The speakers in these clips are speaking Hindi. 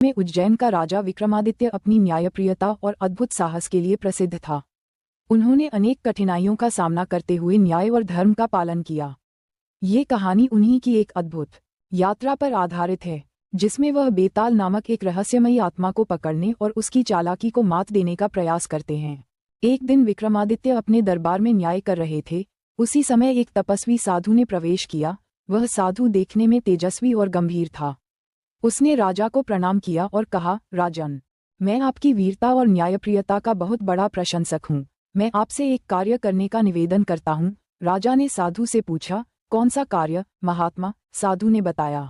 में उज्जैन का राजा विक्रमादित्य अपनी न्यायप्रियता और अद्भुत साहस के लिए प्रसिद्ध था। उन्होंने अनेक कठिनाइयों का सामना करते हुए न्याय और धर्म का पालन किया। ये कहानी उन्हीं की एक अद्भुत यात्रा पर आधारित है, जिसमें वह बेताल नामक एक रहस्यमयी आत्मा को पकड़ने और उसकी चालाकी को मात देने का प्रयास करते हैं। एक दिन विक्रमादित्य अपने दरबार में न्याय कर रहे थे। उसी समय एक तपस्वी साधु ने प्रवेश किया। वह साधु देखने में तेजस्वी और गंभीर था। उसने राजा को प्रणाम किया और कहा, राजन, मैं आपकी वीरता और न्यायप्रियता का बहुत बड़ा प्रशंसक हूँ। मैं आपसे एक कार्य करने का निवेदन करता हूँ। राजा ने साधु से पूछा, कौन सा कार्य महात्मा? साधु ने बताया,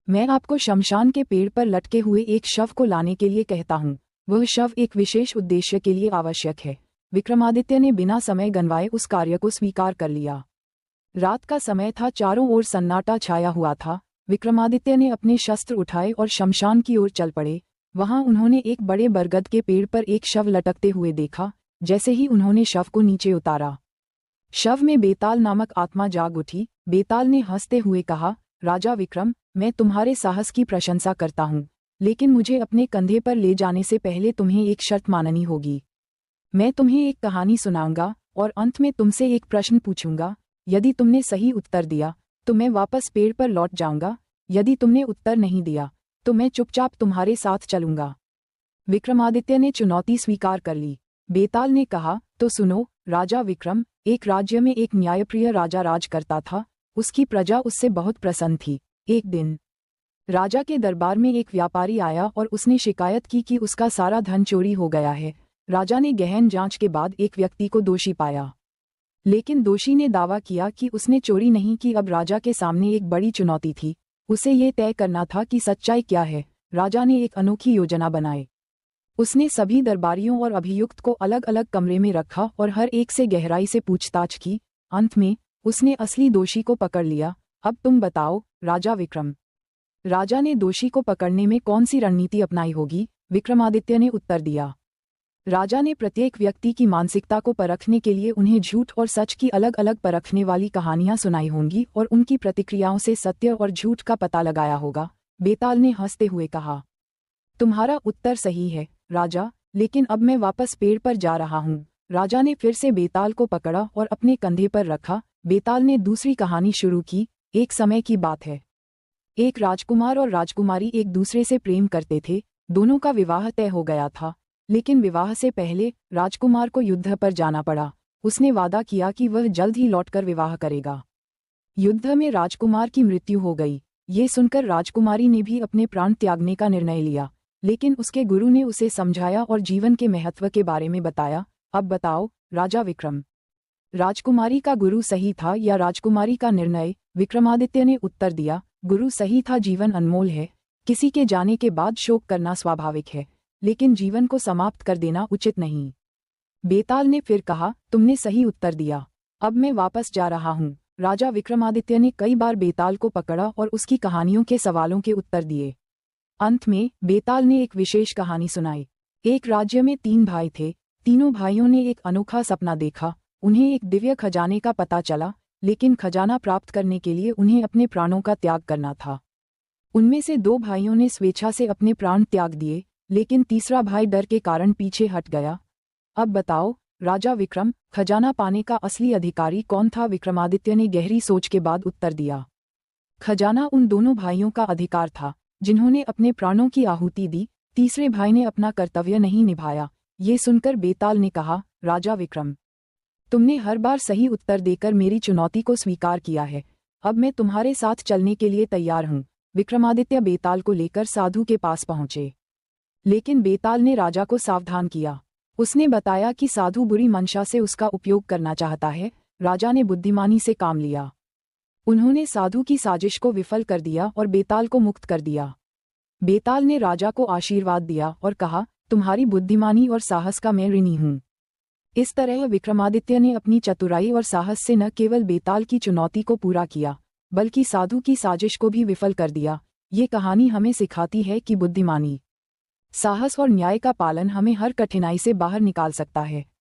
मैं आपको शमशान के पेड़ पर लटके हुए एक शव को लाने के लिए कहता हूँ। वह शव एक विशेष उद्देश्य के लिए आवश्यक है। विक्रमादित्य ने बिना समय गंवाए उस कार्य को स्वीकार कर लिया। रात का समय था, चारों ओर सन्नाटा छाया हुआ था। विक्रमादित्य ने अपने शस्त्र उठाए और शमशान की ओर चल पड़े। वहां उन्होंने एक बड़े बरगद के पेड़ पर एक शव लटकते हुए देखा। जैसे ही उन्होंने शव को नीचे उतारा, शव में बेताल नामक आत्मा जाग उठी। बेताल ने हंसते हुए कहा, राजा विक्रम, मैं तुम्हारे साहस की प्रशंसा करता हूँ, लेकिन मुझे अपने कंधे पर ले जाने से पहले तुम्हें एक शर्त माननी होगी। मैं तुम्हें एक कहानी सुनाऊंगा और अंत में तुमसे एक प्रश्न पूछूंगा। यदि तुमने सही उत्तर दिया तो मैं वापस पेड़ पर लौट जाऊंगा। यदि तुमने उत्तर नहीं दिया तो मैं चुपचाप तुम्हारे साथ चलूंगा। विक्रमादित्य ने चुनौती स्वीकार कर ली। बेताल ने कहा, तो सुनो राजा विक्रम, एक राज्य में एक न्यायप्रिय राजा राज करता था। उसकी प्रजा उससे बहुत प्रसन्न थी। एक दिन राजा के दरबार में एक व्यापारी आया और उसने शिकायत की कि उसका सारा धन चोरी हो गया है। राजा ने गहन जांच के बाद एक व्यक्ति को दोषी पाया, लेकिन दोषी ने दावा किया कि उसने चोरी नहीं की। अब राजा के सामने एक बड़ी चुनौती थी। उसे ये तय करना था कि सच्चाई क्या है। राजा ने एक अनोखी योजना बनाई। उसने सभी दरबारियों और अभियुक्त को अलग अलग कमरे में रखा और हर एक से गहराई से पूछताछ की। अंत में उसने असली दोषी को पकड़ लिया। अब तुम बताओ राजा विक्रम, राजा ने दोषी को पकड़ने में कौन सी रणनीति अपनाई होगी? विक्रमादित्य ने उत्तर दिया, राजा ने प्रत्येक व्यक्ति की मानसिकता को परखने के लिए उन्हें झूठ और सच की अलग अलग परखने वाली कहानियां सुनाई होंगी और उनकी प्रतिक्रियाओं से सत्य और झूठ का पता लगाया होगा। बेताल ने हंसते हुए कहा, तुम्हारा उत्तर सही है राजा, लेकिन अब मैं वापस पेड़ पर जा रहा हूँ। राजा ने फिर से बेताल को पकड़ा और अपने कंधे पर रखा। बेताल ने दूसरी कहानी शुरू की। एक समय की बात है, एक राजकुमार और राजकुमारी एक दूसरे से प्रेम करते थे। दोनों का विवाह तय हो गया था, लेकिन विवाह से पहले राजकुमार को युद्ध पर जाना पड़ा। उसने वादा किया कि वह जल्द ही लौटकर विवाह करेगा। युद्ध में राजकुमार की मृत्यु हो गई। ये सुनकर राजकुमारी ने भी अपने प्राण त्यागने का निर्णय लिया, लेकिन उसके गुरु ने उसे समझाया और जीवन के महत्व के बारे में बताया। अब बताओ राजा विक्रम, राजकुमारी का गुरु सही था या राजकुमारी का निर्णय? विक्रमादित्य ने उत्तर दिया, गुरु सही था। जीवन अनमोल है। किसी के जाने के बाद शोक करना स्वाभाविक है, लेकिन जीवन को समाप्त कर देना उचित नहीं। बेताल ने फिर कहा, तुमने सही उत्तर दिया। अब मैं वापस जा रहा हूँ। राजा विक्रमादित्य ने कई बार बेताल को पकड़ा और उसकी कहानियों के सवालों के उत्तर दिए। अंत में बेताल ने एक विशेष कहानी सुनाई। एक राज्य में 3 भाई थे। तीनों भाइयों ने एक अनोखा सपना देखा। उन्हें एक दिव्य खजाने का पता चला, लेकिन खजाना प्राप्त करने के लिए उन्हें अपने प्राणों का त्याग करना था। उनमें से 2 भाइयों ने स्वेच्छा से अपने प्राण त्याग दिए, लेकिन तीसरा भाई डर के कारण पीछे हट गया। अब बताओ राजा विक्रम, खजाना पाने का असली अधिकारी कौन था? विक्रमादित्य ने गहरी सोच के बाद उत्तर दिया, खजाना उन दोनों भाइयों का अधिकार था जिन्होंने अपने प्राणों की आहुति दी। तीसरे भाई ने अपना कर्तव्य नहीं निभाया। ये सुनकर बेताल ने कहा, राजा विक्रम, तुमने हर बार सही उत्तर देकर मेरी चुनौती को स्वीकार किया है। अब मैं तुम्हारे साथ चलने के लिए तैयार हूँ। विक्रमादित्य बेताल को लेकर साधु के पास पहुंचे, लेकिन बेताल ने राजा को सावधान किया। उसने बताया कि साधु बुरी मंशा से उसका उपयोग करना चाहता है। राजा ने बुद्धिमानी से काम लिया। उन्होंने साधु की साजिश को विफल कर दिया और बेताल को मुक्त कर दिया। बेताल ने राजा को आशीर्वाद दिया और कहा, तुम्हारी बुद्धिमानी और साहस का मैं ऋणी हूँ। इस तरह विक्रमादित्य ने अपनी चतुराई और साहस से न केवल बेताल की चुनौती को पूरा किया, बल्कि साधु की साजिश को भी विफल कर दिया। ये कहानी हमें सिखाती है कि बुद्धिमानी, साहस और न्याय का पालन हमें हर कठिनाई से बाहर निकाल सकता है।